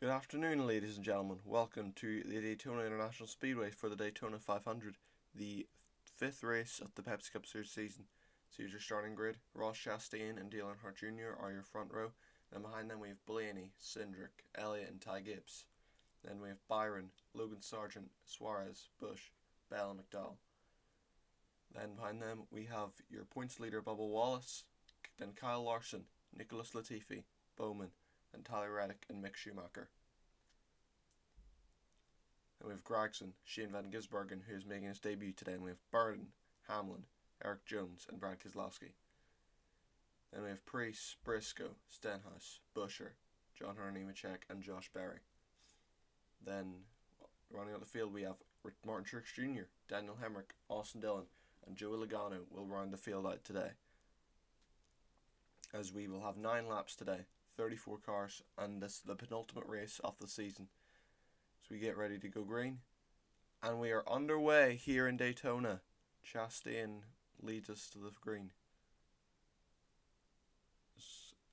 Good afternoon, ladies and gentlemen. Welcome to the Daytona International Speedway for the Daytona 500, the fifth race of the Pepsi Cup Series season. So here's your starting grid. Ross Chastain and Dale Earnhardt Jr. are your front row. Then behind them we have Blaney, Cindric, Elliott and Ty Gibbs. Then we have Byron, Logan Sargent, Suarez, Busch, Bell and McDowell. Then behind them we have your points leader Bubba Wallace, then Kyle Larson, Nicholas Latifi, Bowman, and Tyler Reddick and Mick Schumacher. And we have Gragson, Shane Van Gisbergen, who is making his debut today, and we have Burton, Hamlin, Eric Jones, and Brad Keselowski. Then we have Preece, Briscoe, Stenhouse, Buescher, John Hunter Nemechek, and Josh Berry. Then, running out the field, we have Martin Truex Jr., Daniel Hemrick, Austin Dillon, and Joey Logano will round the field out today. As we will have 9 laps today, 34 cars, and this is the penultimate race of the season. So we get ready to go green, and we are underway here in Daytona. Chastain leads us to the green.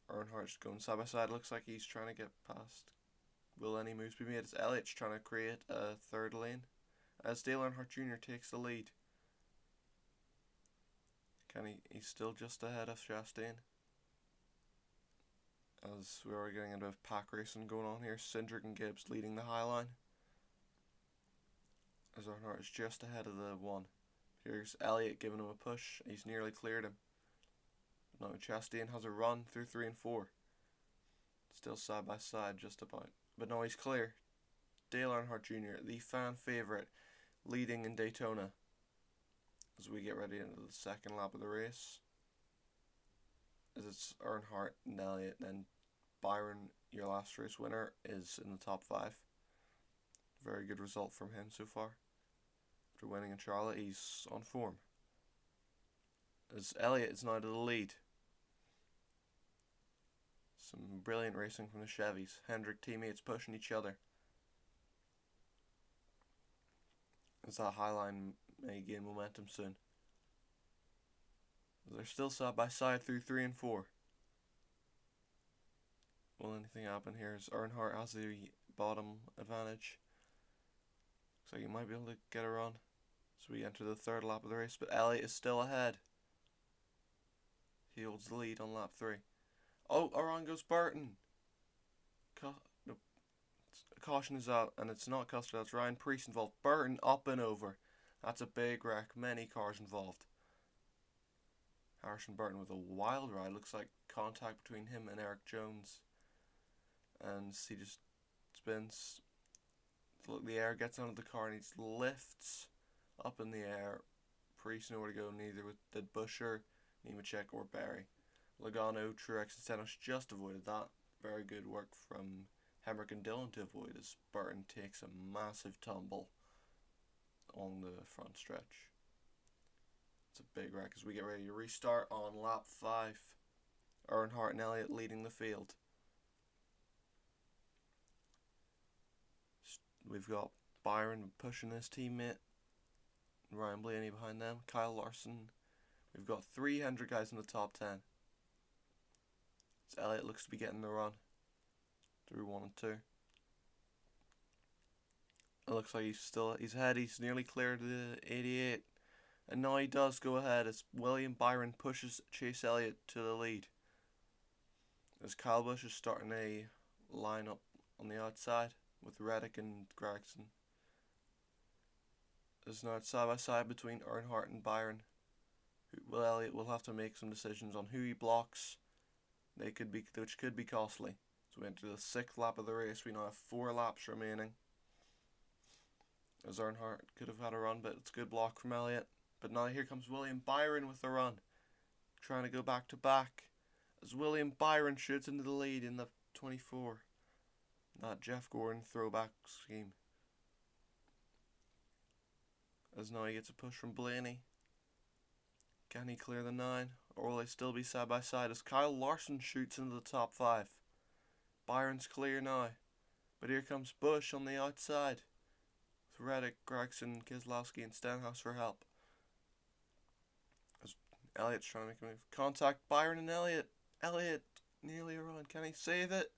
Earnhardt's going side by side. Looks like he's trying to get past. Will any moves be made? As Elliott's trying to create a third lane, as Dale Earnhardt Jr. takes the lead. He's still just ahead of Chastain. As we are getting a bit of pack racing going on here, Cindric and Gibbs leading the high line. As Earnhardt is just ahead of the one. Here's Elliott giving him a push. He's nearly cleared him. Now Chastain has a run through 3 and 4. Still side by side just about. But now he's clear. Dale Earnhardt Jr., the fan favourite, leading in Daytona. As we get ready into the second lap of the race. As it's Earnhardt and Elliott, then Byron, your last race winner, is in the top 5. Very good result from him so far. After winning in Charlotte, he's on form. As Elliott is now to the lead. Some brilliant racing from the Chevys. Hendrick teammates pushing each other. As that high line may gain momentum soon. They're still side by side through 3 and 4. Will anything happen here? As Earnhardt has the bottom advantage. Looks like he might be able to get a run. So we enter the third lap of the race, but Elliott is still ahead. He holds the lead on lap 3. Oh, around goes Burton. Caution is out, and it's not Custer, that's Ryan Preece involved. Burton up and over. That's a big wreck. Many cars involved. Harrison Burton with a wild ride. Looks like contact between him and Eric Jones. And he just spins. Look, the air gets out of the car and he just lifts up in the air. Preece nowhere to go, neither did Buescher, Nemechek, or Berry. Logano, Truex, and Stenhouse just avoided that. Very good work from Hemrick and Dillon to avoid as Burton takes a massive tumble on the front stretch. It's a big wreck as we get ready to restart on lap 5. Earnhardt and Elliott leading the field. We've got Byron pushing his teammate. Ryan Blaney behind them. Kyle Larson. We've got 300 guys in the top 10. So Elliott looks to be getting the run through 1 and 2. It looks like he's ahead. He's nearly cleared the 88. And now he does go ahead as William Byron pushes Chase Elliott to the lead. As Kyle Busch is starting a lineup on the outside with Reddick and Gragson. There's now side by side between Earnhardt and Byron. Elliott will have to make some decisions on who he blocks. Which could be costly. So we enter the 6th lap of the race. We now have 4 laps remaining. As Earnhardt could have had a run, but it's a good block from Elliott. But now here comes William Byron with a run. Trying to go back to back. As William Byron shoots into the lead in the 24. That Jeff Gordon throwback scheme. As now he gets a push from Blaney. Can he clear the 9? Or will they still be side by side as Kyle Larson shoots into the top 5. Byron's clear now. But here comes Busch on the outside. With Reddick, Gragson, Keselowski, and Stenhouse for help. As Elliott's trying to make a move. Contact Byron and Elliott. Elliott nearly around. Can he save it?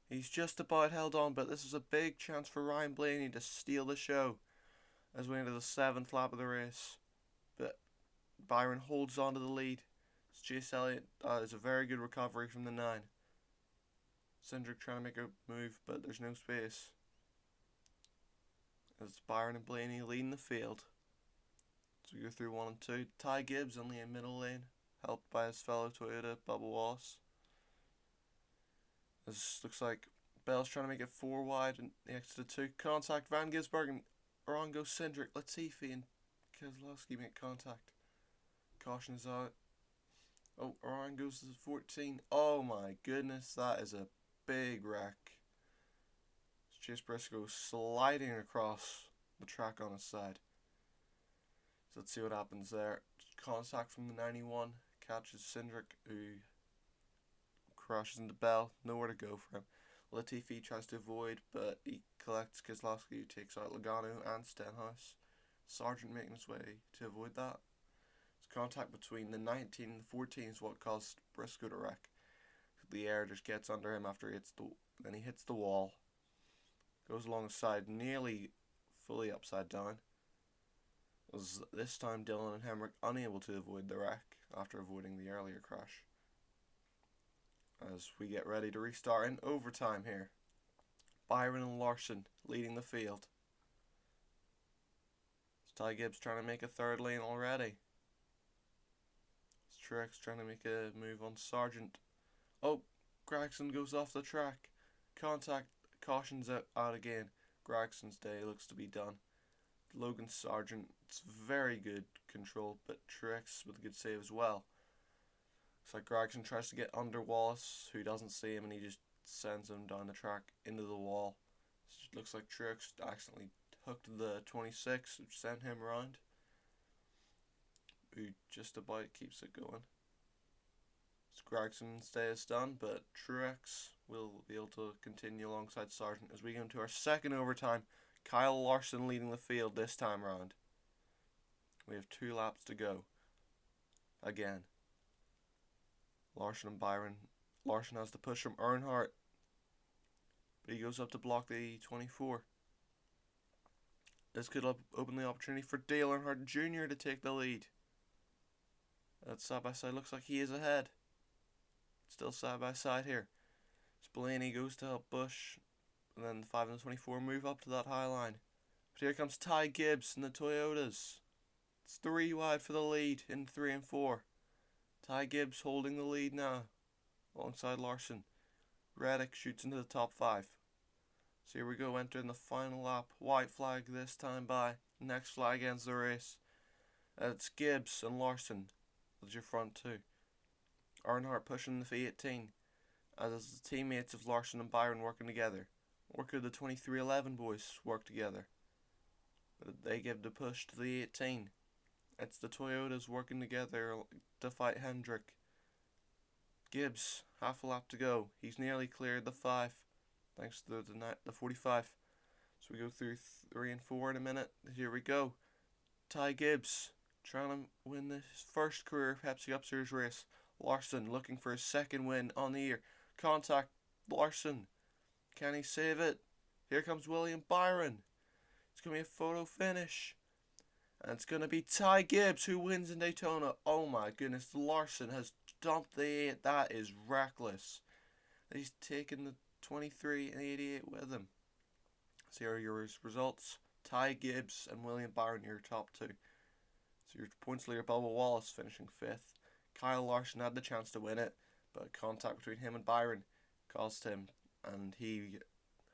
He's just about held on, but this is a big chance for Ryan Blaney to steal the show as we enter the 7th lap of the race. But Byron holds on to the lead. Chase Elliott is a very good recovery from the 9. Cindric trying to make a move, but there's no space. As Byron and Blaney leading the field. So we go through 1 and 2. Ty Gibbs only in middle lane, helped by his fellow Toyota, Bubba Wallace. This looks like Bell's trying to make it 4 wide and the exit to 2. Contact Van Gisbergen and around goes Cindric. Latifi and Keselowski make contact. Caution is out. Oh, around goes to 14. Oh my goodness, that is a big wreck. Chase Briscoe sliding across the track on his side. So let's see what happens there. Contact from the 91 catches Cindric, who crashes into Bell. Nowhere to go for him. Latifi tries to avoid, but he collects Keselowski, who takes out Logano and Stenhouse. Sargent making his way to avoid that. Contact between the 19 and the 14 is what caused Briscoe to wreck. The air just gets under him after then he hits the wall. Goes along the side, nearly fully upside down. Was this time Dillon and Hemrick unable to avoid the wreck after avoiding the earlier crash. As we get ready to restart in overtime here. Byron and Larson leading the field. Ty Gibbs trying to make a 3rd lane already. Truex trying to make a move on Sargent. Oh, Gregson goes off the track. Contact, cautions out again. Gregson's day looks to be done. Logan Sargent's very good control, but Truex with a good save as well. Looks like Gregson tries to get under Wallace, who doesn't see him, and he just sends him down the track into the wall. So it looks like Truex accidentally hooked the 26, which sent him around. Who just about keeps it going. Gregson's day is done, but Truex will be able to continue alongside Sargent as we go into our 2nd overtime. Kyle Larson leading the field this time round. We have 2 laps to go. Again. Larson and Byron. Larson has the push from Earnhardt, but he goes up to block the 24. This could open the opportunity for Dale Earnhardt Jr. to take the lead. That side by side looks like he is ahead. Still side by side here. Blaney goes to help Busch, and then the 5 and the 24 move up to that high line. But here comes Ty Gibbs and the Toyotas. It's 3 wide for the lead in 3 and 4. Ty Gibbs holding the lead now, alongside Larson. Reddick shoots into the top 5. So here we go, entering the final lap. White flag this time by. Next flag ends the race. It's Gibbs and Larson. That's your front 2. Earnhardt pushing the 18, as the teammates of Larson and Byron working together. Or could the 2311 boys work together? But they give the push to the 18. It's the Toyotas working together to fight Hendrick. Gibbs, half a lap to go. He's nearly cleared the 5, thanks to the 45. So we go through 3 and 4 in a minute. Here we go. Ty Gibbs trying to win his first career Pepsi Cup Series race. Larson looking for his 2nd win on the year. Contact Larson. Can he save it? Here comes William Byron. It's going to be a photo finish. And it's going to be Ty Gibbs who wins in Daytona. Oh my goodness, Larson has dumped the 8. That is reckless. He's taken the 23 and the 88 with him. So here are your results. Ty Gibbs and William Byron, your top 2. So your points leader, Bubba Wallace, finishing 5th. Kyle Larson had the chance to win it, but contact between him and Byron caused him, and he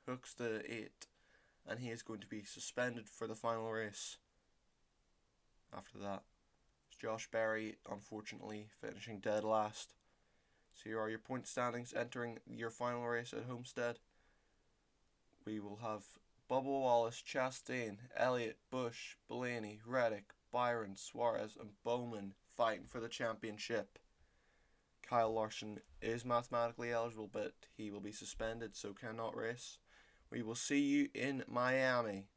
hooks the 8, and he is going to be suspended for the final race. After that, Josh Berry, unfortunately, finishing dead last. So here are your point standings entering your final race at Homestead. We will have Bubba Wallace, Chastain, Elliott, Busch, Blaney, Reddick, Byron, Suarez, and Bowman fighting for the championship. Kyle Larson is mathematically eligible, but he will be suspended, so cannot race. We will see you in Miami.